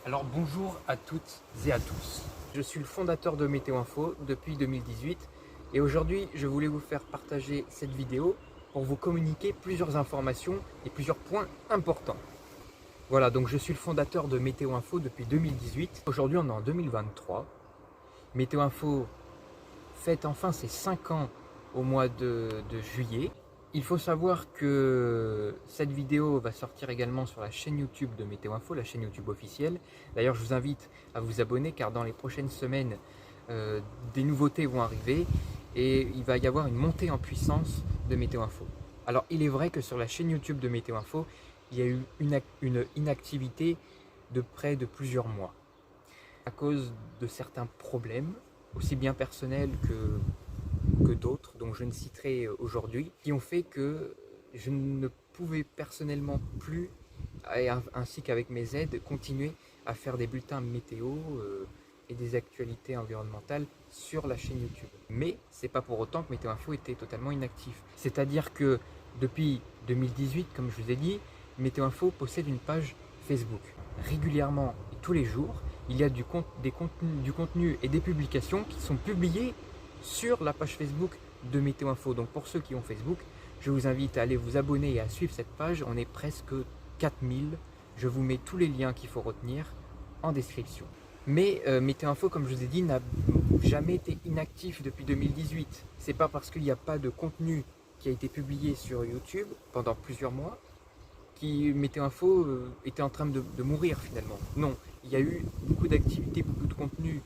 Alors bonjour à toutes et à tous. Je suis le fondateur de Météo Info depuis 2018 et aujourd'hui je voulais vous faire partager cette vidéo pour vous communiquer plusieurs informations et plusieurs points importants. Voilà, donc je suis le fondateur de Météo Info depuis 2018. Aujourd'hui on est en 2023. Météo Info fête enfin ses 5 ans au mois de juillet. Il faut savoir que cette vidéo va sortir également sur la chaîne YouTube de Météo Info, la chaîne YouTube officielle. D'ailleurs, je vous invite à vous abonner car dans les prochaines semaines, des nouveautés vont arriver et il va y avoir une montée en puissance de Météo Info. Alors, il est vrai que sur la chaîne YouTube de Météo Info, il y a eu une inactivité de près de plusieurs mois à cause de certains problèmes, aussi bien personnels que d'autres, dont je ne citerai aujourd'hui, qui ont fait que je ne pouvais personnellement plus, ainsi qu'avec mes aides, continuer à faire des bulletins météo et des actualités environnementales sur la chaîne YouTube. Mais c'est pas pour autant que Météo Info était totalement inactif. C'est-à-dire que depuis 2018, comme je vous ai dit, Météo Info possède une page Facebook. Régulièrement et tous les jours, il y a du contenu et des publications qui sont publiées sur la page Facebook de Météo Info. Donc pour ceux qui ont Facebook, je vous invite à aller vous abonner et à suivre cette page. On est presque 4000. Je vous mets tous les liens qu'il faut retenir en description. Mais Météo Info, comme je vous ai dit, n'a jamais été inactif depuis 2018. C'est pas parce qu'il n'y a pas de contenu qui a été publié sur YouTube pendant plusieurs mois que Météo Info était en train de mourir finalement. Non, il y a eu beaucoup d'activités, beaucoup de contenu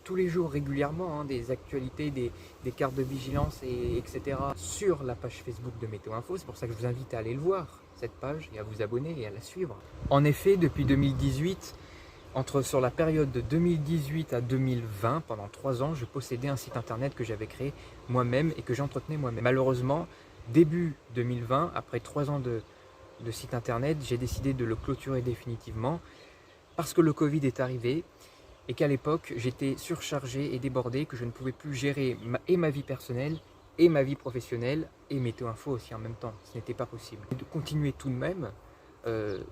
tous les jours régulièrement, des actualités, des cartes de vigilance, etc. sur la page Facebook de Météo Info. C'est pour ça que je vous invite à aller le voir, cette page, et à vous abonner et à la suivre. En effet, depuis 2018, sur la période de 2018 à 2020, pendant 3 ans, je possédais un site internet que j'avais créé moi-même et que j'entretenais moi-même. Malheureusement, début 2020, après 3 ans de site internet, j'ai décidé de le clôturer définitivement parce que le Covid est arrivé et qu'à l'époque j'étais surchargé et débordé, que je ne pouvais plus gérer ma vie personnelle et ma vie professionnelle et Météo Info aussi en même temps. Ce n'était pas possible. Et de continuer tout de même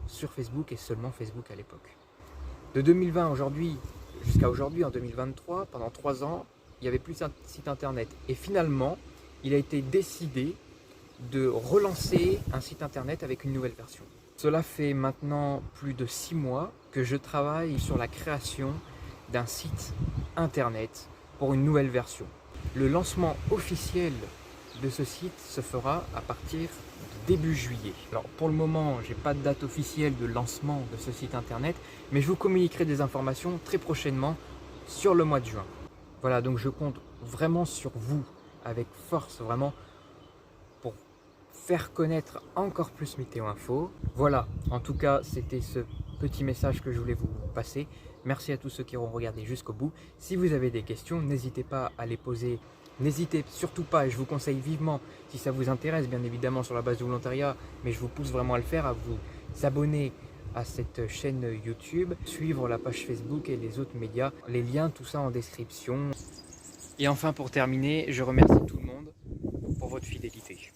sur Facebook et seulement Facebook à l'époque. De 2020 jusqu'à aujourd'hui en 2023, pendant 3 ans, il n'y avait plus un site internet. Et finalement, il a été décidé de relancer un site internet avec une nouvelle version. Cela fait maintenant plus de 6 mois que je travaille sur la création d'un site internet pour une nouvelle version. Le lancement officiel de ce site se fera à partir de début juillet. Alors pour le moment, j'ai pas de date officielle de lancement de ce site internet, mais je vous communiquerai des informations très prochainement sur le mois de juin. Voilà, donc je compte vraiment sur vous avec force, vraiment, pour faire connaître encore plus Météo Info. Voilà, en tout cas, c'était ce petit message que je voulais vous passer. Merci à tous ceux qui auront regardé jusqu'au bout. Si vous avez des questions, n'hésitez pas à les poser. N'hésitez surtout pas, et je vous conseille vivement, si ça vous intéresse, bien évidemment sur la base du volontariat, mais je vous pousse vraiment à le faire, à vous abonner à cette chaîne YouTube, suivre la page Facebook et les autres médias. Les liens, tout ça en description. Et enfin, pour terminer, je remercie tout le monde pour votre fidélité.